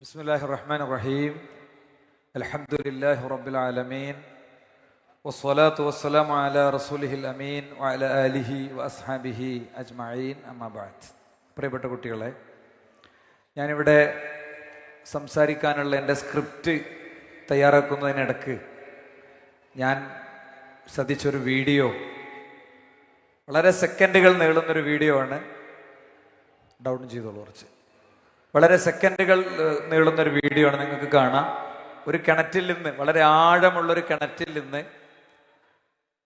ബിസ്മില്ലാഹിർ-റഹ്മാനിർ-റഹീം. അൽഹംദുലില്ലാഹി റബ്ബിൽ ആലമീൻ വസ്സലാത്തു വസ്സലാമു അലാ റസൂലിഹിൽ അമീൻ വഅലാ ആലിഹി വഅസ്ഹാബിഹി അജ്മഈൻ. അമ്മാ ബഅദ്. പ്രിയപ്പെട്ട കുട്ടികളെ, ഞാനിവിടെ സംസാരിക്കാനുള്ള എൻ്റെ സ്ക്രിപ്റ്റ് തയ്യാറാക്കുന്നതിനിടക്ക് ഞാൻ ശ്രദ്ധിച്ചൊരു വീഡിയോ, വളരെ സെക്കൻഡുകൾ നീളുന്നൊരു വീഡിയോ ആണ്. ഡൗൺ ചെയ്തോളൂ കുറച്ച്. വളരെ സെക്കൻഡുകൾ നീളുന്നൊരു വീഡിയോ ആണ്. നിങ്ങൾക്ക് കാണാം, ഒരു കിണറ്റിൽ നിന്ന്, വളരെ ആഴമുള്ളൊരു കിണറ്റിൽ നിന്ന്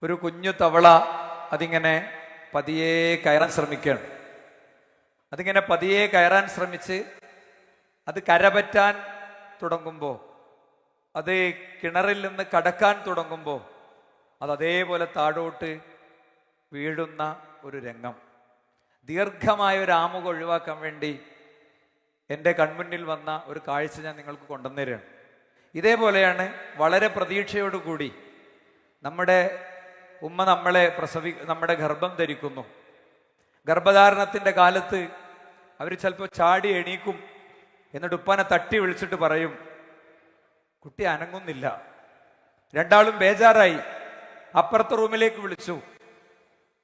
ഒരു കുഞ്ഞു തവള അതിങ്ങനെ പതിയെ കയറാൻ ശ്രമിക്കുകയാണ്. അതിങ്ങനെ പതിയെ കയറാൻ ശ്രമിച്ച് അത് കരപറ്റാൻ തുടങ്ങുമ്പോൾ, അത് കിണറിൽ നിന്ന് കടക്കാൻ തുടങ്ങുമ്പോൾ അത് അതേപോലെ താഴോട്ട് വീഴുന്ന ഒരു രംഗം. ദീർഘമായ ഒരു ആമുഖം ഒഴിവാക്കാൻ വേണ്ടി എൻ്റെ കൺമുന്നിൽ വന്ന ഒരു കാഴ്ച ഞാൻ നിങ്ങൾക്ക് കൊണ്ടുവന്നുതരാണ്. ഇതേപോലെയാണ് വളരെ പ്രതീക്ഷയോടുകൂടി നമ്മുടെ ഉമ്മ നമ്മുടെ ഗർഭം ധരിക്കുന്നു. ഗർഭധാരണത്തിൻ്റെ കാലത്ത് അവർ ചിലപ്പോൾ ചാടി എണീക്കും. എന്നിട്ട് ഉപ്പാനെ തട്ടി വിളിച്ചിട്ട് പറയും, കുട്ടി അനങ്ങുന്നില്ല. രണ്ടാളും ബേജാറായി അപ്പുറത്തെ റൂമിലേക്ക് വിളിച്ചു.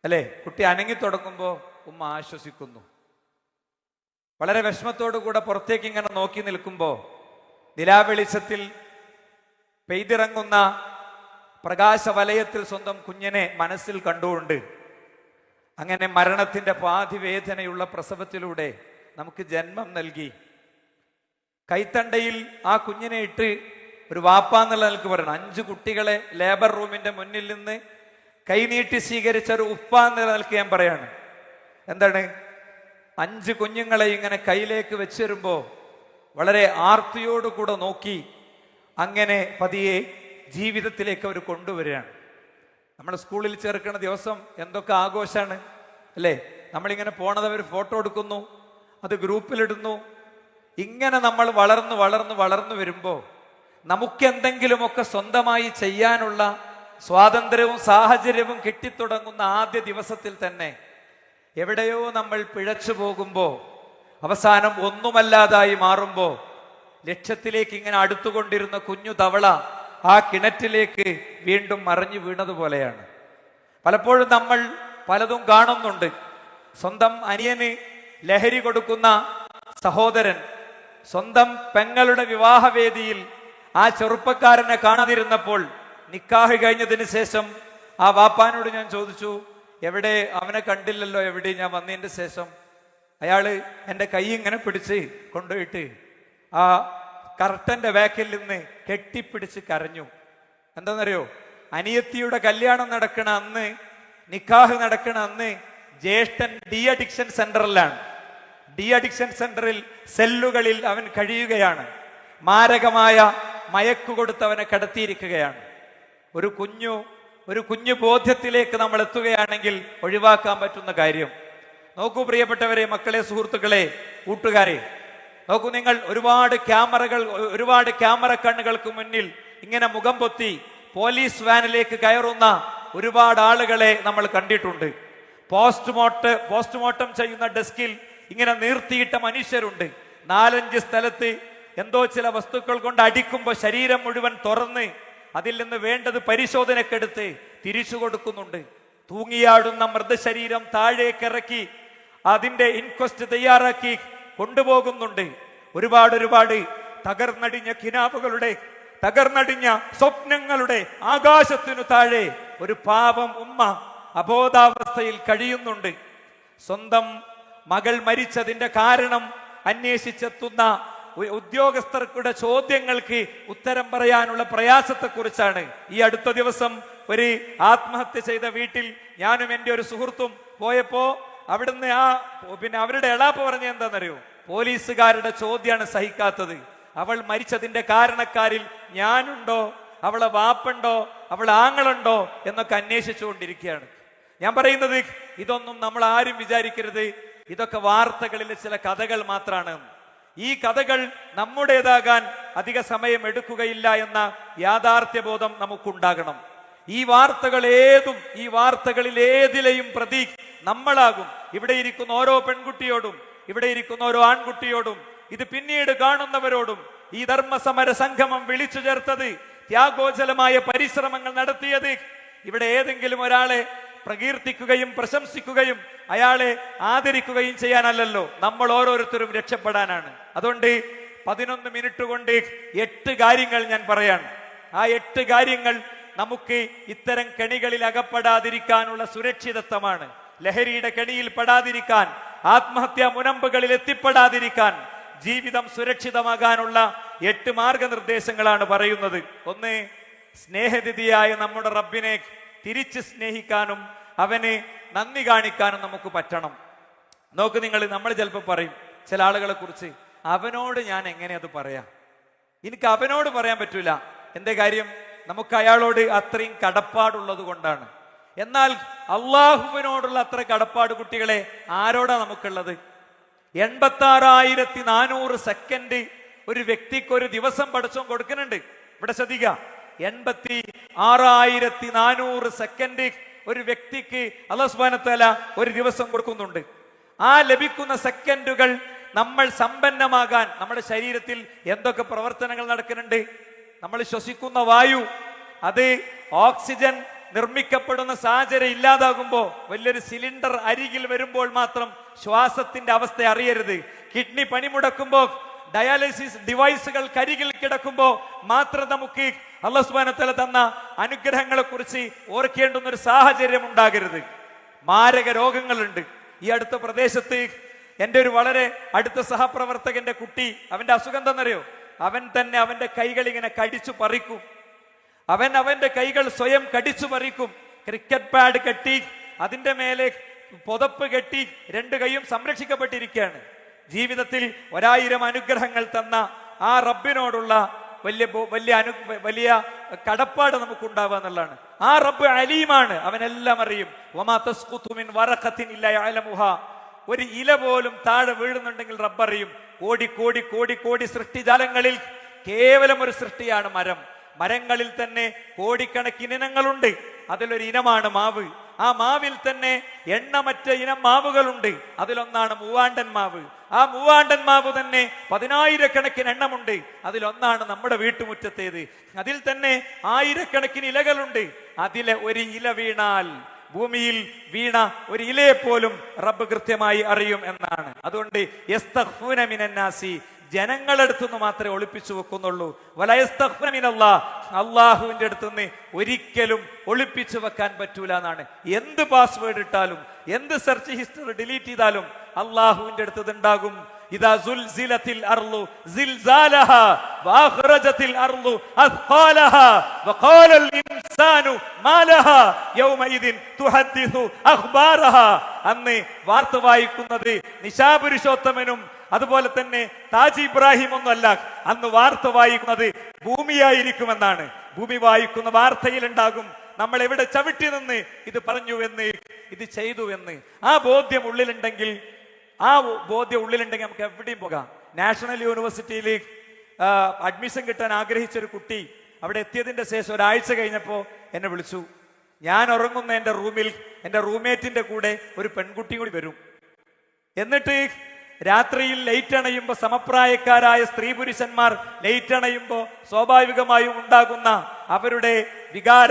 അല്ലേ, കുട്ടി അനങ്ങി തുടങ്ങുമ്പോൾ ഉമ്മ ആശ്വസിക്കുന്നു. വളരെ വിഷമത്തോടു കൂടെ പുറത്തേക്ക് ഇങ്ങനെ നോക്കി നിൽക്കുമ്പോൾ നിലാവെളിച്ചത്തിൽ പെയ്തിറങ്ങുന്ന പ്രകാശവലയത്തിൽ സ്വന്തം കുഞ്ഞിനെ മനസ്സിൽ കണ്ടുകൊണ്ട് അങ്ങനെ മരണത്തിന്റെ പാതിവേദനയുള്ള പ്രസവത്തിലൂടെ നമുക്ക് ജന്മം നൽകി കൈത്തണ്ടയിൽ ആ കുഞ്ഞിനെ ഇട്ട് ഒരു വാപ്പ എന്നുള്ള നിലക്ക് പറയണം. 5 കുട്ടികളെ ലേബർ റൂമിന്റെ മുന്നിൽ നിന്ന് കൈനീട്ടി സ്വീകരിച്ച ഒരു ഉപ്പ എന്നുള്ള നിലക്ക് ഞാൻ പറയാണ്. എന്താണ്, 5 കുഞ്ഞുങ്ങളെ ഇങ്ങനെ കയ്യിലേക്ക് വെച്ചിരുമ്പോ വളരെ ആർത്തിയോടുകൂടെ നോക്കി അങ്ങനെ പതിയെ ജീവിതത്തിലേക്ക് അവർ കൊണ്ടുവരികയാണ്. നമ്മൾ സ്കൂളിൽ ചേർക്കുന്ന ദിവസം എന്തൊക്കെ ആഘോഷമാണ് അല്ലേ. നമ്മളിങ്ങനെ പോണത് അവർ ഫോട്ടോ എടുക്കുന്നു, അത് ഗ്രൂപ്പിലിടുന്നു. ഇങ്ങനെ നമ്മൾ വളർന്നു വളർന്നു വളർന്നു വരുമ്പോ നമുക്ക് എന്തെങ്കിലുമൊക്കെ സ്വന്തമായി ചെയ്യാനുള്ള സ്വാതന്ത്ര്യവും സാഹചര്യവും കിട്ടിത്തുടങ്ങുന്ന ആദ്യ ദിവസത്തിൽ തന്നെ എവിടെയോ നമ്മൾ പിഴച്ചു പോകുമ്പോൾ, അവസാനം ഒന്നുമല്ലാതായി മാറുമ്പോൾ ലക്ഷ്യത്തിലേക്ക് ഇങ്ങനെ അടുത്തുകൊണ്ടിരുന്ന കുഞ്ഞു തവള ആ കിണറ്റിലേക്ക് വീണ്ടും മറിഞ്ഞു വീണതുപോലെയാണ്. പലപ്പോഴും നമ്മൾ പലതും കാണുന്നുണ്ട്. സ്വന്തം അനിയന് ലഹരി കൊടുക്കുന്ന സഹോദരൻ സ്വന്തം പെങ്ങളുടെ വിവാഹവേദിയിൽ ആ ചെറുപ്പക്കാരനെ കാണാതിരുന്നപ്പോൾ നിക്കാഹ് കഴിഞ്ഞതിന് ശേഷം ആ വാപ്പാനോട് ഞാൻ ചോദിച്ചു, എവിടെ, അവനെ കണ്ടില്ലല്ലോ, എവിടെ ഞാൻ വന്നതിന്റെ ശേഷം. അയാള് എൻ്റെ കൈ ഇങ്ങനെ പിടിച്ച് കൊണ്ടുപോയിട്ട് ആ കർട്ടന്റെ ബാക്കിൽ നിന്ന് കെട്ടിപ്പിടിച്ച് കരഞ്ഞു. എന്താണെന്നറിയോ, അനിയത്തിയുടെ കല്യാണം നടക്കണ അന്ന്, നിക്കാഹ് നടക്കണ അന്ന് ജ്യേഷ്ഠൻ ഡി അഡിക്ഷൻ സെന്ററിലാണ്. ഡി അഡിക്ഷൻ സെന്ററിൽ സെല്ലുകളിൽ അവൻ കഴിയുകയാണ്. മാരകമായ മയക്കു കൊടുത്ത് അവനെ കടത്തിയിരിക്കുകയാണ്. ഒരു കുഞ്ഞു ബോധ്യത്തിലേക്ക് നമ്മൾ എത്തുകയാണെങ്കിൽ ഒഴിവാക്കാൻ പറ്റുന്ന കാര്യം. നോക്കൂ പ്രിയപ്പെട്ടവരെ, മക്കളെ, സുഹൃത്തുക്കളെ, കൂട്ടുകാരെ, നോക്കൂ നിങ്ങൾ, ഒരുപാട് ക്യാമറ കണ്ണുകൾക്ക് മുന്നിൽ ഇങ്ങനെ മുഖം പൊത്തി പോലീസ് വാനിലേക്ക് കയറുന്ന ഒരുപാട് ആളുകളെ നമ്മൾ കണ്ടിട്ടുണ്ട്. പോസ്റ്റ്മോർട്ടം ചെയ്യുന്ന ഡെസ്കിൽ ഇങ്ങനെ നീർത്തിയിട്ട മനുഷ്യരുണ്ട്. 4-5 സ്ഥലത്ത് എന്തോ ചില വസ്തുക്കൾ കൊണ്ട് അടിക്കുമ്പോൾ ശരീരം മുഴുവൻ തുറന്ന് അതിൽ നിന്ന് വേണ്ടത് പരിശോധനക്കെടുത്ത് തിരിച്ചു കൊടുക്കുന്നുണ്ട്. തൂങ്ങിയാടുന്ന മൃതശരീരം താഴേക്കിറക്കി അതിന്റെ ഇൻക്വസ്റ്റ് തയ്യാറാക്കി കൊണ്ടുപോകുന്നുണ്ട്. ഒരുപാട് തകർന്നടിഞ്ഞ കിനാവുകളുടെ, തകർന്നടിഞ്ഞ സ്വപ്നങ്ങളുടെ ആകാശത്തിനു താഴെ ഒരു പാവം ഉമ്മ അബോധാവസ്ഥയിൽ കഴിയുന്നുണ്ട്. സ്വന്തം മകൾ മരിച്ചതിന്റെ കാരണം അന്വേഷിച്ചെത്തുന്ന ഉദ്യോഗസ്ഥർക്കുടെ ചോദ്യങ്ങൾക്ക് ഉത്തരം പറയാനുള്ള പ്രയാസത്തെക്കുറിച്ചാണ്. ഈ അടുത്ത ദിവസം ഒരു ആത്മഹത്യ ചെയ്ത വീട്ടിൽ ഞാനും എൻ്റെ ഒരു സുഹൃത്തും പോയപ്പോ അവിടുന്ന് അവരുടെ എളാപ്പ പറഞ്ഞ എന്താണെന്നറിയോ, പോലീസുകാരുടെ ചോദ്യമാണ് സഹിക്കാത്തത്. അവൾ മരിച്ചതിന്റെ കാരണക്കാരിൽ ഞാനുണ്ടോ, അവളെ വാപ്പുണ്ടോ, അവൾ ആങ്ങളുണ്ടോ എന്നൊക്കെ അന്വേഷിച്ചുകൊണ്ടിരിക്കുകയാണ്. ഞാൻ പറയുന്നത്, ഇതൊന്നും നമ്മൾ ആരും വിചാരിക്കരുത് ഇതൊക്കെ വാർത്തകളിലെ ചില കഥകൾ മാത്രമാണ്. ഈ കഥകൾ നമ്മുടേതാകാൻ അധിക സമയം എടുക്കുകയില്ല എന്ന യാഥാർത്ഥ്യബോധം നമുക്കുണ്ടാകണം. ഈ വാർത്തകളിൽ ഏതിലെയും പ്രതി നമ്മളാകും. ഇവിടെ ഇരിക്കുന്ന ഓരോ പെൺകുട്ടിയോടും, ഇവിടെ ഇരിക്കുന്ന ഓരോ ആൺകുട്ടിയോടും ഇത് പിന്നീട് കാണുന്നവരോടും ഈ ധർമ്മസമര സംഗമം വിളിച്ചു ചേർത്തത്, ത്യാഗോജലമായ പരിശ്രമങ്ങൾ നടത്തിയത് ഇവിടെ ഏതെങ്കിലും ഒരാളെ പ്രകീർത്തിക്കുകയും പ്രശംസിക്കുകയും അയാളെ ആദരിക്കുകയും ചെയ്യാനല്ലല്ലോ, നമ്മൾ ഓരോരുത്തരും രക്ഷപ്പെടാനാണ്. അതുകൊണ്ട് 11 മിനിറ്റ് കൊണ്ട് 8 കാര്യങ്ങൾ ഞാൻ പറയാണ്. ആ 8 കാര്യങ്ങൾ നമുക്ക് ഇത്തരം കെണികളിൽ അകപ്പെടാതിരിക്കാനുള്ള സുരക്ഷിതത്വമാണ്. ലഹരിയുടെ കെണിയിൽ പെടാതിരിക്കാൻ, ആത്മഹത്യാ മുനമ്പുകളിൽ എത്തിപ്പെടാതിരിക്കാൻ, ജീവിതം സുരക്ഷിതമാകാനുള്ള 8 മാർഗനിർദ്ദേശങ്ങളാണ് പറയുന്നത്. ഒന്ന്, സ്നേഹനിധിയായ നമ്മുടെ റബ്ബിനെ തിരിച്ച് സ്നേഹിക്കാനും അവന് നന്ദി കാണിക്കാനും നമുക്ക് പറ്റണം. നോക്ക് നിങ്ങൾ, നമ്മൾ ചിലപ്പോൾ പറയും ചില ആളുകളെ കുറിച്ച്, അവനോട് ഞാൻ എങ്ങനെ അത് പറയാം, എനിക്ക് അവനോട് പറയാൻ പറ്റൂല. എന്റെ കാര്യം, നമുക്ക് അയാളോട് അത്രയും കടപ്പാടുള്ളത് കൊണ്ടാണ്. എന്നാൽ അള്ളാഹുവിനോടുള്ള അത്ര കടപ്പാട് കുട്ടികളെ ആരോടാ നമുക്കുള്ളത്? 86,400 സെക്കൻഡ് ഒരു വ്യക്തിക്ക് ഒരു ദിവസം പഠിച്ചോ കൊടുക്കുന്നുണ്ട്. ഇവിടെ ശ്രദ്ധിക്കുക, 86,400 സെക്കൻഡ് ഒരു വ്യക്തിക്ക് അല്ലാഹു സുബ്ഹാനഹു വ തആല ഒരു ദിവസം കൊടുക്കുന്നുണ്ട്. ആ ലഭിക്കുന്ന സെക്കൻഡുകൾ നമ്മൾ സമ്പന്നമാകാൻ നമ്മുടെ ശരീരത്തിൽ എന്തൊക്കെ പ്രവർത്തനങ്ങൾ നടക്കുന്നുണ്ട്? നമ്മൾ ശ്വസിക്കുന്ന വായു, അത് ഓക്സിജൻ നിർമ്മിക്കപ്പെടുന്ന സാഹചര്യം ഇല്ലാതാകുമ്പോൾ, വലിയൊരു സിലിണ്ടർ അരികിൽ വരുമ്പോൾ മാത്രം ശ്വാസത്തിന്റെ അവസ്ഥ അറിയരുത്. കിഡ്നി പണിമുടക്കുമ്പോൾ, ഡയാലിസിസ് ഡിവൈസുകൾ കരികിൽ കിടക്കുമ്പോൾ മാത്രം നമുക്ക് അല്ലാഹു സുബ്ഹാനഹു വ തആല തന്ന അനുഗ്രഹങ്ങളെ കുറിച്ച് ഓർക്കേണ്ടുന്ന ഒരു സാഹചര്യം ഉണ്ടാകരുത്. മാരക രോഗങ്ങളുണ്ട്. ഈ അടുത്ത പ്രദേശത്ത് എൻ്റെ ഒരു വളരെ അടുത്ത സഹപ്രവർത്തകന്റെ കുട്ടി, അവന്റെ അസുഖം എന്താണെന്നറിയോ? അവൻ തന്നെ അവന്റെ കൈകൾ ഇങ്ങനെ കടിച്ചു പറിക്കും. അവന്റെ കൈകൾ സ്വയം കടിച്ചു പറിക്കും. ക്രിക്കറ്റ് പാഡ് കെട്ടി അതിന്റെ മേലെ പുതപ്പ് കെട്ടി 2 കൈയും സംരക്ഷിക്കപ്പെട്ടിരിക്കുകയാണ്. ജീവിതത്തിൽ 1000 അനുഗ്രഹങ്ങൾ തന്ന ആ റബ്ബിനോടുള്ള വലിയ കടപ്പാട് നമുക്കുണ്ടാവുക എന്നുള്ളതാണ്. ആ റബ്ബ് അലീമാണ്, അവനെല്ലാം അറിയും. വമാ തസ്ഖുതു മിൻ വറഖത്തിൻ ഇല്ലാ യഅലമുഹാ, ഒരു ഇല പോലും താഴെ വീഴുന്നുണ്ടെങ്കിൽ റബ്ബറിയും. കോടി കോടി കോടി കോടി സൃഷ്ടിജാലങ്ങളിൽ കേവലം ഒരു സൃഷ്ടിയാണ് മരം. മരങ്ങളിൽ തന്നെ കോടിക്കണക്കിന് ഇനങ്ങളുണ്ട്. അതിലൊരു ഇനമാണ് മാവ്. ആ മാവിൽ തന്നെ എണ്ണമറ്റ ഇനം മാവുകളുണ്ട്. അതിലൊന്നാണ് മൂവാണ്ടൻ മാവ്. ആ മൂവാണ്ടൻ മാവ് തന്നെ 10,000കണക്കിന് എണ്ണമുണ്ട്. അതിലൊന്നാണ് നമ്മുടെ വീട്ടുമുറ്റത്തേത്. അതിൽ തന്നെ 1000കണക്കിന് ഇലകളുണ്ട്. അതിലെ ഒരു ഇല വീണാൽ, ഭൂമിയിൽ വീണ ഒരു ഇലയെ പോലും റബ്ബ് കൃത്യമായി അറിയും എന്നാണ്. അതുകൊണ്ട് യസ്തഖ്ഫൂന മിനന്നാസി, ജനങ്ങളടുത്തുനിന്ന് മാത്രമേ ഒളിപ്പിച്ചു വെക്കുന്നുള്ളൂ. വലയസ്തഖ്ഫൂന മിനല്ലാഹ്, അള്ളാഹുവിന്റെ അടുത്തുനിന്ന് ഒരിക്കലും ഒളിപ്പിച്ചു വെക്കാൻ പറ്റൂല എന്നാണ്. എന്ത് പാസ്വേഡ് ഇട്ടാലും, എന്ത് സെർച്ച് ഹിസ്റ്ററി ഡിലീറ്റ് ചെയ്താലും അള്ളാഹുവിന്റെ അടുത്ത് ഉണ്ടാകും. ഇദാ സുൽസിലത്തിൽ അർളു സിൽസാലഹാ വഅഖ്റജത്തിൽ അർളു അസ്ഖാലഹാ വഖാലൽ ഇൻസാനു മാലഹാ യൗമഇദിൻ തുഹദ്ദിസു അഖ്ബാറഹാ. അന്ന് വാർത്ത വായിക്കുന്നത് നിശാപുരുഷോത്തമനും അതുപോലെ തന്നെ താജ് ഇബ്രാഹിം ഒന്നുമല്ല. അന്ന് വാർത്ത വായിക്കുന്നത് ഭൂമിയായിരിക്കുമെന്നാണ്. ഭൂമി വായിക്കുന്ന വാർത്തയിൽ ഉണ്ടാകും നമ്മൾ എവിടെ ചവിട്ടി നിന്ന് ഇത് പറഞ്ഞു എന്ന്, ഇത് ചെയ്തു എന്ന്. ആ ബോധ്യം ഉള്ളിലുണ്ടെങ്കിൽ നമുക്ക് എവിടെയും പോകാം. നാഷണൽ യൂണിവേഴ്സിറ്റിയിൽ അഡ്മിഷൻ കിട്ടാൻ ആഗ്രഹിച്ച ഒരു കുട്ടി അവിടെ എത്തിയതിന്റെ ശേഷം ഒരാഴ്ച കഴിഞ്ഞപ്പോൾ എന്നെ വിളിച്ചു. ഞാൻ ഉറങ്ങുന്ന എൻ്റെ റൂമിൽ എൻ്റെ റൂംമേറ്റിന്റെ കൂടെ ഒരു പെൺകുട്ടി കൂടി വരും. എന്നിട്ട് രാത്രിയിൽ ലൈറ്റ് അണയുമ്പോൾ സമപ്രായക്കാരായ സ്ത്രീ പുരുഷന്മാർ ലൈറ്റ് അണയുമ്പോൾ സ്വാഭാവികമായും ഉണ്ടാകുന്ന അവരുടെ വികാര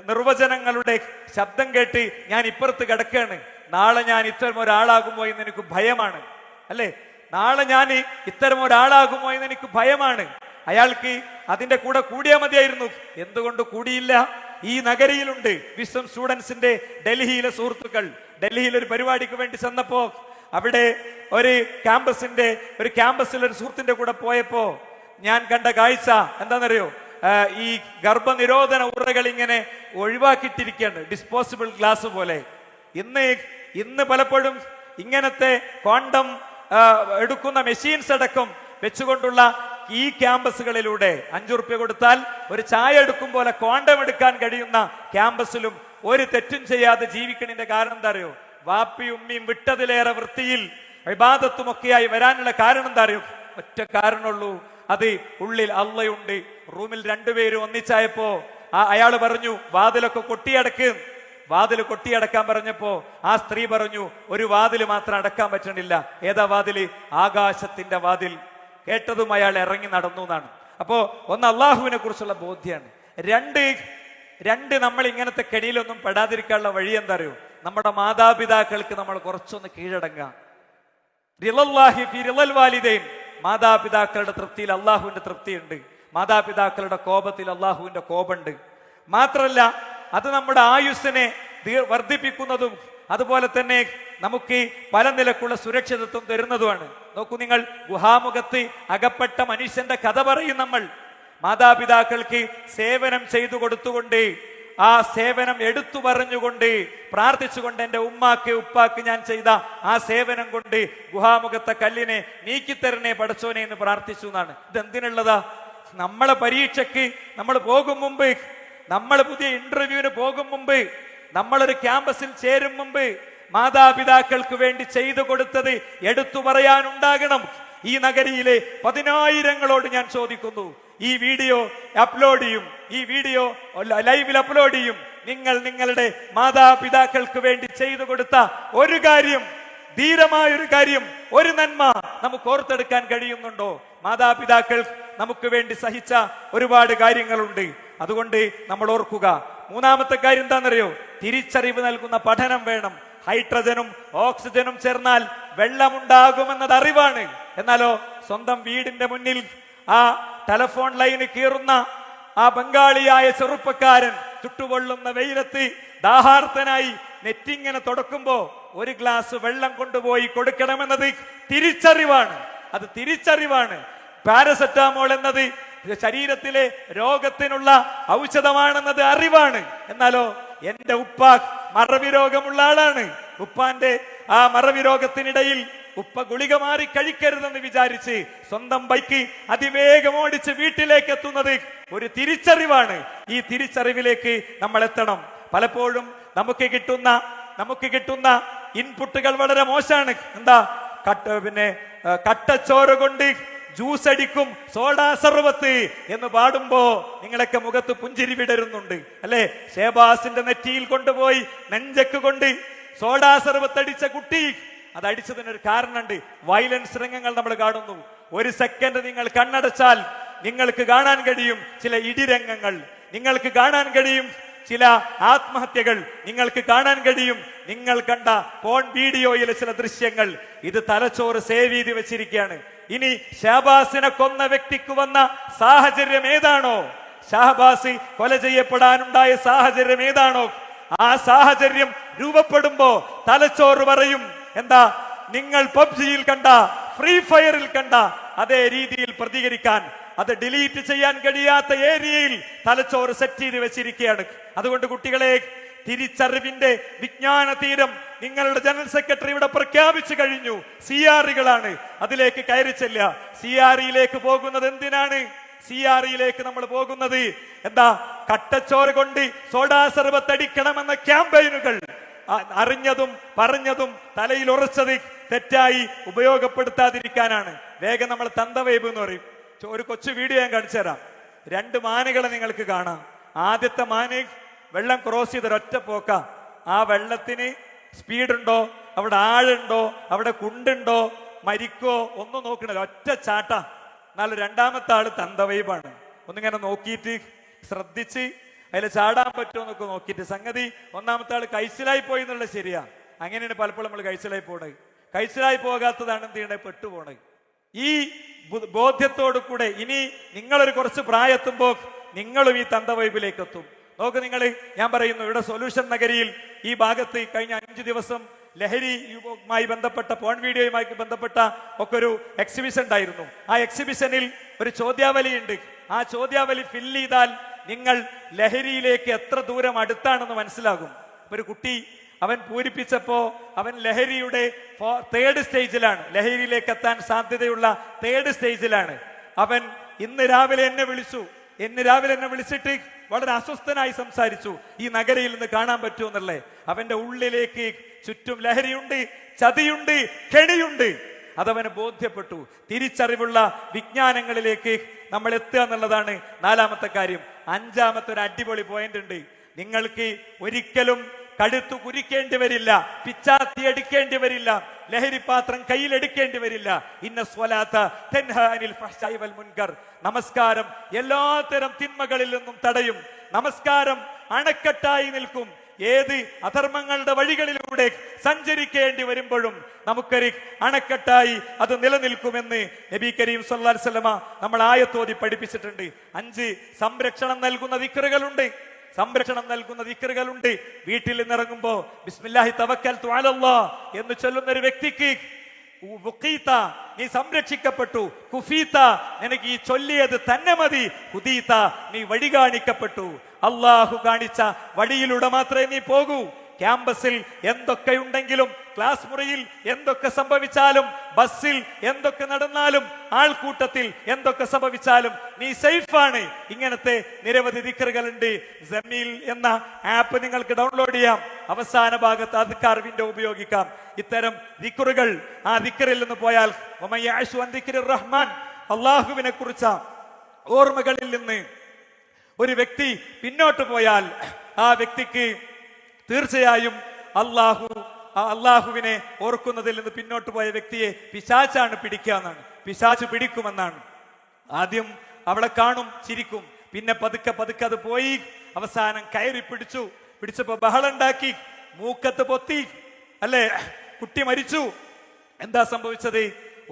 നിർവചനങ്ങളുടെ ശബ്ദം കേട്ട് ഞാൻ ഇപ്പുറത്ത് കിടക്കുകയാണ്. നാളെ ഞാൻ ഇത്തരം ഒരാളാകുമോ എന്ന് എനിക്ക് ഭയമാണ്. അല്ലെ, നാളെ ഞാൻ ഇത്തരം ഒരാളാകുമോ എന്ന് എനിക്ക് ഭയമാണ്. അയാൾക്ക് അതിന്റെ കൂടെ കൂടിയാൽ മതിയായിരുന്നു. എന്തുകൊണ്ട് കൂടിയില്ല? ഈ നഗരിയിലുണ്ട് വിശ്വം സ്റ്റുഡൻസിന്റെ ഡൽഹിയിലെ സുഹൃത്തുക്കൾ. ഡൽഹിയിൽ ഒരു പരിപാടിക്ക് വേണ്ടി ചെന്നപ്പോ അവിടെ ഒരു ക്യാമ്പസിൽ ഒരു സുഹൃത്തിന്റെ കൂടെ പോയപ്പോ ഞാൻ കണ്ട കാഴ്ച എന്താണെന്നറിയോ? ഈ ഗർഭനിരോധന ഉറകൾ ഇങ്ങനെ ഒഴിവാക്കിയിട്ടിരിക്കുകയാണ്, ഡിസ്പോസിബിൾ ഗ്ലാസ് പോലെ. ഇന്ന് പലപ്പോഴും ഇങ്ങനത്തെ ക്വാണ്ടം എടുക്കുന്ന മെഷീൻസ് അടക്കം വെച്ചുകൊണ്ടുള്ള ഈ ക്യാമ്പസുകളിലൂടെ 5 റുപ്യ കൊടുത്താൽ ഒരു ചായ എടുക്കും പോലെ ക്വാണ്ടം എടുക്കാൻ കഴിയുന്ന ക്യാമ്പസിലും ഒരു തെറ്റും ചെയ്യാതെ ജീവിക്കണിന്റെ കാരണം എന്താ അറിയോ? വാപ്പിയും ഉമ്മിയും വിട്ടതിലേറെ വൃത്തിയിൽ ഇബാദത്തുമൊക്കെയായി വരാനുള്ള കാരണം എന്താ അറിയോ? ഒറ്റ കാരണമുള്ളൂ, അത് ഉള്ളിൽ അള്ളയുണ്ട്. റൂമിൽ 2 പേരും ഒന്നിച്ചായപ്പോ അയാൾ പറഞ്ഞു, വാതിലൊക്കെ കൊട്ടിയടക്ക്. വാതിൽ കൊട്ടിയടക്കാൻ പറഞ്ഞപ്പോ ആ സ്ത്രീ പറഞ്ഞു, ഒരു വാതിൽ മാത്രം അടക്കാൻ പറ്റണില്ല. ഏതാ വാതില്? ആകാശത്തിന്റെ വാതിൽ. കേട്ടതും അയാൾ ഇറങ്ങി നടന്നു എന്നാണ്. അപ്പോ ഒന്ന് അള്ളാഹുവിനെ കുറിച്ചുള്ള ബോധ്യമാണ്. രണ്ട് നമ്മൾ ഇങ്ങനത്തെ കെണിയിലൊന്നും പെടാതിരിക്കാനുള്ള വഴി എന്താ അറിയോ? നമ്മുടെ മാതാപിതാക്കൾക്ക് നമ്മൾ കുറച്ചൊന്ന് കീഴടങ്ങാം. മാതാപിതാക്കളുടെ തൃപ്തിയിൽ അള്ളാഹുവിന്റെ തൃപ്തിയുണ്ട്, മാതാപിതാക്കളുടെ കോപത്തിൽ അള്ളാഹുവിന്റെ കോപമുണ്ട്. മാത്രല്ല അത് നമ്മുടെ ആയുസ്സിനെ വർദ്ധിപ്പിക്കുന്നതും അതുപോലെ തന്നെ നമുക്ക് പല നിലക്കുള്ള സുരക്ഷിതത്വം തരുന്നതുമാണ്. നോക്കൂ നിങ്ങൾ, ഗുഹാമുഖത്ത് അകപ്പെട്ട മനുഷ്യന്റെ കഥ പറയും നമ്മൾ. മാതാപിതാക്കൾക്ക് സേവനം ചെയ്തു കൊടുത്തുകൊണ്ട്, ആ സേവനം എടുത്തു പറഞ്ഞുകൊണ്ട്, പ്രാർത്ഥിച്ചുകൊണ്ട്, എൻ്റെ ഉമ്മാക്ക് ഉപ്പാക്ക് ഞാൻ ചെയ്ത ആ സേവനം കൊണ്ട് ഗുഹാമുഖത്തെ കല്ലിനെ നീക്കിത്തരണേ പടച്ചോനെ എന്ന് പ്രാർത്ഥിച്ചു എന്നാണ്. ഇതെന്തിനുള്ളതാ? നമ്മളെ പരീക്ഷയ്ക്ക് നമ്മൾ പോകും മുമ്പ്, നമ്മൾ പുതിയ ഇന്റർവ്യൂവിന് പോകും മുമ്പ്, നമ്മളൊരു ക്യാമ്പസിൽ ചേരും മുമ്പ് മാതാപിതാക്കൾക്ക് വേണ്ടി ചെയ്തു കൊടുത്തത് എടുത്തു പറയാനുണ്ടാകണം. ഈ നഗരിയിലെ 10,000ങ്ങളോട് ഞാൻ ചോദിക്കുന്നു, ഈ വീഡിയോ അപ്ലോഡ് ചെയ്യും, ഈ വീഡിയോ ലൈവിൽ അപ്ലോഡ് ചെയ്യും, നിങ്ങൾ നിങ്ങളുടെ മാതാപിതാക്കൾക്ക് വേണ്ടി ചെയ്തു കൊടുത്ത ഒരു കാര്യം, ധീരമായൊരു കാര്യം, ഒരു നന്മ നമുക്ക് ഓർത്തെടുക്കാൻ കഴിയുന്നുണ്ടോ? മാതാപിതാക്കൾ നമുക്ക് വേണ്ടി സഹിച്ച ഒരുപാട് കാര്യങ്ങളുണ്ട്. അതുകൊണ്ട് നമ്മൾ ഓർക്കുക. മൂന്നാമത്തെ കാര്യം എന്താണെന്നറിയോ? തിരിച്ചറിവ് നൽകുന്ന പഠനം വേണം. ഹൈഡ്രജനും ഓക്സിജനും ചേർന്നാൽ വെള്ളമുണ്ടാകുമെന്നത് അറിവാണ്. എന്നാലോ സ്വന്തം വീടിന്റെ മുന്നിൽ ആ ടെലഫോൺ ലൈന് കീറുന്ന ആ ബംഗാളിയായ ചെറുപ്പക്കാരൻ ചുട്ടുപൊള്ളുന്ന വെയിലത്ത് ദാഹാർത്തനായി നെറ്റിങ്ങനെ തുടക്കുമ്പോ ഒരു ഗ്ലാസ് വെള്ളം കൊണ്ടുപോയി കൊടുക്കണമെന്നത് തിരിച്ചറിവാണ്. അത് തിരിച്ചറിവാണ്. പാരസെറ്റാമോൾ എന്നത് ശരീരത്തിലെ രോഗത്തിനുള്ള ഔഷധമാണെന്നത് അറിവാണ്. എന്നാലോ എന്റെ ഉപ്പ മറവി രോഗമുള്ള ആളാണ്. ഉപ്പാന്റെ ആ മറവി രോഗത്തിനിടയിൽ ഉപ്പ ഗുളിക മാറി കഴിക്കരുതെന്ന് വിചാരിച്ച് സ്വന്തം ബൈക്ക് അതിവേഗം ഓടിച്ച് വീട്ടിലേക്ക് എത്തുന്നത് ഒരു തിരിച്ചറിവാണ്. ഈ തിരിച്ചറിവിലേക്ക് നമ്മൾ എത്തണം. പലപ്പോഴും നമുക്ക് കിട്ടുന്ന ഇൻപുട്ടുകൾ വളരെ മോശമാണ്. എന്താ? കട്ടച്ചോറ് കൊണ്ട് ജ്യൂസ് അടിക്കും സോഡാ സർവത്ത് എന്ന് പാടുമ്പോ നിങ്ങളൊക്കെ മുഖത്ത് പുഞ്ചിരി വിടരുന്നുണ്ട് അല്ലെ? ഷേബാസിന്റെ നെറ്റിയിൽ കൊണ്ടുപോയി നെഞ്ചക്ക് കൊണ്ട് സോഡാ സർവത്ത് അടിച്ച കുട്ടി, അതടിച്ചതിനൊരു കാരണമുണ്ട്. വയലൻസ് രംഗങ്ങൾ നമ്മൾ കാണുന്നു. ഒരു സെക്കൻഡ് നിങ്ങൾ കണ്ണടച്ചാൽ നിങ്ങൾക്ക് കാണാൻ കഴിയും ചില ഇടിരംഗങ്ങൾ, നിങ്ങൾക്ക് കാണാൻ കഴിയും ചില ആത്മഹത്യകൾ, നിങ്ങൾക്ക് കാണാൻ കഴിയും നിങ്ങൾ കണ്ട പോൺ വീഡിയോയിലെ ചില ദൃശ്യങ്ങൾ. ഇത് തലച്ചോറ് സേവ് ചെയ്ത് വെച്ചിരിക്കുകയാണ്. ഇനി ഷഹബാസിനെ കൊന്ന വ്യക്തിക്ക് വന്ന സാഹചര്യം ഏതാണോ, ഷഹബാസ് കൊല ചെയ്യപ്പെടാനുണ്ടായ സാഹചര്യം ഏതാണോ, ആ സാഹചര്യം രൂപപ്പെടുമ്പോ തലച്ചോറ് പറയും എന്താ? നിങ്ങൾ പബ്ജിയിൽ കണ്ട, ഫ്രീ ഫയറിൽ കണ്ട അതേ രീതിയിൽ പ്രതികരിക്കാൻ. അത് ഡിലീറ്റ് ചെയ്യാൻ കഴിയാത്ത ഏരിയയിൽ തലച്ചോറ് സെറ്റ് ചെയ്ത് വെച്ചിരിക്കുകയാണ്. അതുകൊണ്ട് കുട്ടികളെ, തിരിച്ചറിവിന്റെ വിജ്ഞാന തീരം നിങ്ങളുടെ ജനറൽ സെക്രട്ടറി ഇവിടെ പ്രഖ്യാപിച്ചു കഴിഞ്ഞു. സിആറികളാണ്, അതിലേക്ക് കയറി ചെല്ല. സിആറിയിലേക്ക് പോകുന്നത് എന്തിനാണ്? സിആറിയിലേക്ക് നമ്മൾ പോകുന്നത് എന്താ? കട്ടച്ചോറ് കൊണ്ട് സോഡാ സർബത്ത് അടിക്കണമെന്ന ക്യാമ്പയിനുകൾ അറിഞ്ഞതും പറഞ്ഞതും തലയിൽ ഉറച്ചത് തെറ്റായി ഉപയോഗപ്പെടുത്താതിരിക്കാനാണ്. വേഗം നമ്മൾ തന്തവൈബ് എന്ന് പറയും. ഒരു കൊച്ചു വീഡിയോ ഞാൻ കാണിച്ചു തരാം. 2 മാനുകളെ നിങ്ങൾക്ക് കാണാം. ആദ്യത്തെ മാന് വെള്ളം ക്രോസ് ചെയ്ത ഒറ്റ പോക്ക. ആ വെള്ളത്തിന് സ്പീഡുണ്ടോ, അവിടെ ആഴുണ്ടോ, അവിടെ കുണ്ടുണ്ടോ, മരിക്കോ ഒന്നും നോക്കണില്ല, ഒറ്റ ചാട്ട. എന്നാൽ രണ്ടാമത്തെ ആള് തന്തവൈബാണ്. ഒന്നിങ്ങനെ നോക്കിയിട്ട് ശ്രദ്ധിച്ച് അതിൽ ചാടാൻ പറ്റുമോ എന്നൊക്കെ നോക്കിയിട്ട്. സംഗതി ഒന്നാമത്തെ ആള് കഴിച്ചിലായി പോയി എന്നുള്ളത് ശരിയാ. അങ്ങനെയാണ് പലപ്പോഴും നമ്മൾ കഴിച്ചിലായി പോണത്. കഴിച്ചിലായി പോകാത്തതാണ് എന്ത് ചെയ്യണത്? പെട്ടുപോണത്. ഈ ബോധ്യത്തോടു കൂടെ ഇനി നിങ്ങളൊരു കുറച്ച് പ്രായത്തുമ്പോ നിങ്ങളും ഈ തന്തവൈബിലേക്ക് എത്തും. നോക്ക് നിങ്ങൾ, ഞാൻ പറയുന്നു, ഇവിടെ സൊല്യൂഷൻ നഗരിയിൽ ഈ ഭാഗത്ത് കഴിഞ്ഞ 5 ദിവസം ലഹരിയുമായി ബന്ധപ്പെട്ട പോൺ വീഡിയോയുമായി ബന്ധപ്പെട്ട ഒക്കെ ഒരു എക്സിബിഷൻ ഉണ്ടായിരുന്നു. ആ എക്സിബിഷനിൽ ഒരു ചോദ്യാവലി ഉണ്ട്. ആ ചോദ്യാവലി ഫില്ല് ചെയ്താൽ നിങ്ങൾ ലഹരിയിലേക്ക് എത്ര ദൂരം അടുത്താണെന്ന് മനസ്സിലാകും. ഒരു കുട്ടി അവൻ പൂരിപ്പിച്ചപ്പോ അവൻ ലഹരിയുടെ 3rd സ്റ്റേജിലാണ്, ലഹരിയിലേക്ക് എത്താൻ സാധ്യതയുള്ള 3rd സ്റ്റേജിലാണ്. അവൻ ഇന്ന് രാവിലെ എന്നെ വിളിച്ചിട്ട് വളരെ അസ്വസ്ഥനായി സംസാരിച്ചു. ഈ നഗരയിൽ നിന്ന് കാണാൻ പറ്റുമെന്നല്ലേ? അവന്റെ ഉള്ളിലേക്ക് ചുറ്റും ലഹരിയുണ്ട്, ചതിയുണ്ട്, കെണിയുണ്ട്. അതവന് ബോധ്യപ്പെട്ടു. തിരിച്ചറിവുള്ള വിജ്ഞാനങ്ങളിലേക്ക് നമ്മൾ എത്തുക എന്നുള്ളതാണ് 4ാമത്തെ കാര്യം. 5ാമത്തെ ഒരു അടിപൊളി പോയിന്റ് ഉണ്ട്. നിങ്ങൾക്ക് ഒരിക്കലും കഴുത്തു കുരിക്കേണ്ടി വരില്ല, പിച്ചാത്തി എടുക്കേണ്ടി വരില്ല, ലഹരിപാത്രം കയ്യിലെടുക്കേണ്ടി വരില്ല. ഇന്ന സ്വലാത്ത തൻഹാ അനിൽ ഫഹ്ശാഇ വൽ മുൻകർ. നമസ്കാരം എല്ലാത്തരം തിന്മകളിൽ നിന്നും തടയും. നമസ്കാരം അണക്കെട്ടായി നിൽക്കും. ഏത് അധർമ്മങ്ങളുടെ വഴികളിലൂടെ സഞ്ചരിക്കേണ്ടി വരുമ്പോഴും നമുക്കൊരു അണക്കെട്ടായി അത് നിലനിൽക്കുമെന്ന് നബി കരീം സല്ലല്ലാഹു അലൈഹി വസല്ലമ നമ്മൾ ആയത്തോതി പഠിപ്പിച്ചിട്ടുണ്ട്. 5 സംരക്ഷണം നൽകുന്ന ദിക്റുകളുണ്ട്. വീട്ടിൽ നിന്നിറങ്ങുമ്പോ ബിസ്മില്ലാഹി തവക്കൽതു അലല്ലാഹ് എന്ന് ചൊല്ലുന്ന ഒരു വ്യക്തിക്ക് നീ സംരക്ഷിക്കപ്പെട്ടു, കുഫീത നിനക്ക് ഈ ചൊല്ലിയത് തന്നെ മതി, ഹുദീത നീ വഴി കാണിക്കപ്പെട്ടു. അള്ളാഹു കാണിച്ച വഴിയിലൂടെ മാത്രമേ നീ പോകൂ. ക്യാമ്പസിൽ എന്തൊക്കെയുണ്ടെങ്കിലും, ക്ലാസ് മുറിയിൽ എന്തൊക്കെ സംഭവിച്ചാലും, ബസ്സിൽ എന്തൊക്കെ നടന്നാലും, ആൾക്കൂട്ടത്തിൽ എന്തൊക്കെ സംഭവിച്ചാലും നീ സേഫാണ്. ഇങ്ങനത്തെ നിരവധി ദിക്റുകളുണ്ട്. ജമീൽ എന്ന ആപ്പ് നിങ്ങൾക്ക് ഡൗൺലോഡ് ചെയ്യാം. അവസാന ഭാഗത്ത് അദ്കാർ വിൻഡോ ഉപയോഗിക്കാം. ഇത്തരം ദിക്റുകൾ, ആ ദിക്റിൽ നിന്ന് പോയാൽ റഹ്മാൻ, അള്ളാഹുവിനെ കുറിച്ച ഓർമ്മകളിൽ നിന്ന് ഒരു വ്യക്തി പിന്നോട്ട് പോയാൽ ആ വ്യക്തിക്ക് തീർച്ചയായും അള്ളാഹുവിനെ ഓർക്കുന്നതിൽ നിന്ന് പിന്നോട്ട് പോയ വ്യക്തിയെ പിശാചാണ് പിടിക്കുക എന്നാണ്. പിശാച് പിടിക്കുമെന്നാണ്. ആദ്യം അവളെ കാണും, ചിരിക്കും, പിന്നെ പതുക്കെ അത് പോയി അവസാനം കയറി പിടിച്ചപ്പോ ബഹളുണ്ടാക്കി, മൂക്കത്ത് പൊത്തി, അല്ലേ, കുട്ടി മരിച്ചു. എന്താ സംഭവിച്ചത്?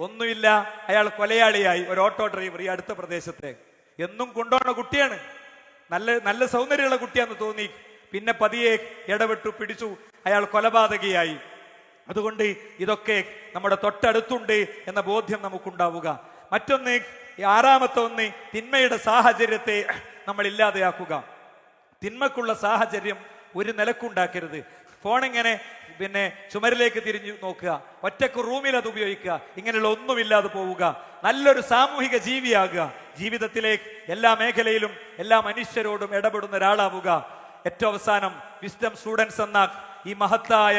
ഒന്നുമില്ല, അയാൾ കൊലയാളിയായി. ഒരു ഓട്ടോ ഡ്രൈവർ ഈ അടുത്ത പ്രദേശത്തെ എന്നും കൊണ്ടുപോണ കുട്ടിയാണ്, നല്ല സൗന്ദര്യമുള്ള കുട്ടിയാന്ന് തോന്നി. പിന്നെ പതിയെ ഇടപെട്ടു, പിടിച്ചു, അയാൾ കൊലപാതകയായി. അതുകൊണ്ട് ഇതൊക്കെ നമ്മുടെ തൊട്ടടുത്തുണ്ട് എന്ന ബോധ്യം നമുക്കുണ്ടാവുക. മറ്റൊന്ന്, 6ാമത്തെ ഒന്ന്, തിന്മയുടെ സാഹചര്യത്തെ നമ്മൾ ഇല്ലാതെയാക്കുക. തിന്മക്കുള്ള സാഹചര്യം ഒരു നിലക്കുണ്ടാക്കരുത്. ഫോണിങ്ങനെ ചുമരിലേക്ക് തിരിഞ്ഞു നോക്കുക, ഒറ്റക്ക് റൂമിൽ അത് ഉപയോഗിക്കുക, ഇങ്ങനെയുള്ള ഒന്നുമില്ലാതെ പോവുക. നല്ലൊരു സാമൂഹിക ജീവിയാകുക. ജീവിതത്തിലേക്ക് എല്ലാ മേഖലയിലും എല്ലാ മനുഷ്യരോടും ഇടപെടുന്ന ഒരാളാവുക. ഏറ്റവും അവസാനം, വിസ്ഡം സ്റ്റുഡൻസ് എന്ന ഈ മഹത്തായ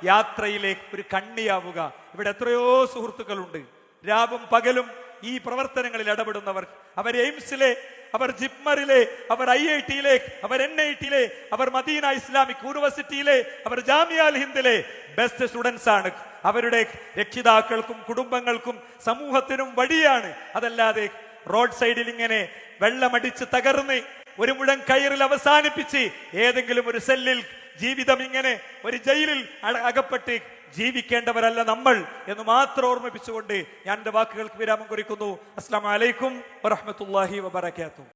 യാത്രയിലേക്ക് ഒരു കണ്ണിയാവുക. ഇവിടെ എത്രയോ സുഹൃത്തുക്കളുണ്ട്, രാവും പകലും ഈ പ്രവർത്തനങ്ങളിൽ ഇടപെടുന്നവർ. അവർ എയിംസിലെ, അവർ ജിപ്മറിലെ, അവർ IIT-യിലെ, അവർ NIT-യിലെ, അവർ മദീന ഇസ്ലാമിക് യൂണിവേഴ്സിറ്റിയിലെ, അവർ ജാമിയ അൽ ഹിന്ദിലെ ബെസ്റ്റ് സ്റ്റുഡൻസ് ആണ്. അവരുടെ രക്ഷിതാക്കൾക്കും കുടുംബങ്ങൾക്കും സമൂഹത്തിനും വഴിയാണ്. അതല്ലാതെ റോഡ് സൈഡിൽ ഇങ്ങനെ വെള്ളമടിച്ച് തകർന്ന് ഒരു മുഴം കയറിൽ അവസാനിപ്പിച്ച് ഏതെങ്കിലും ഒരു സെല്ലിൽ ജീവിതം ഇങ്ങനെ ഒരു ജയിലിൽ അകപ്പെട്ട് ജീവിക്കേണ്ടവരല്ല നമ്മൾ എന്ന് മാത്രം ഓർമ്മിപ്പിച്ചുകൊണ്ട് ഞാൻ എന്റെ വാക്കുകൾക്ക് വിരാമം കുറിക്കുന്നു. അസ്സലാമു അലൈക്കും വറഹ്മത്തുള്ളാഹി വബറകാതുഹു.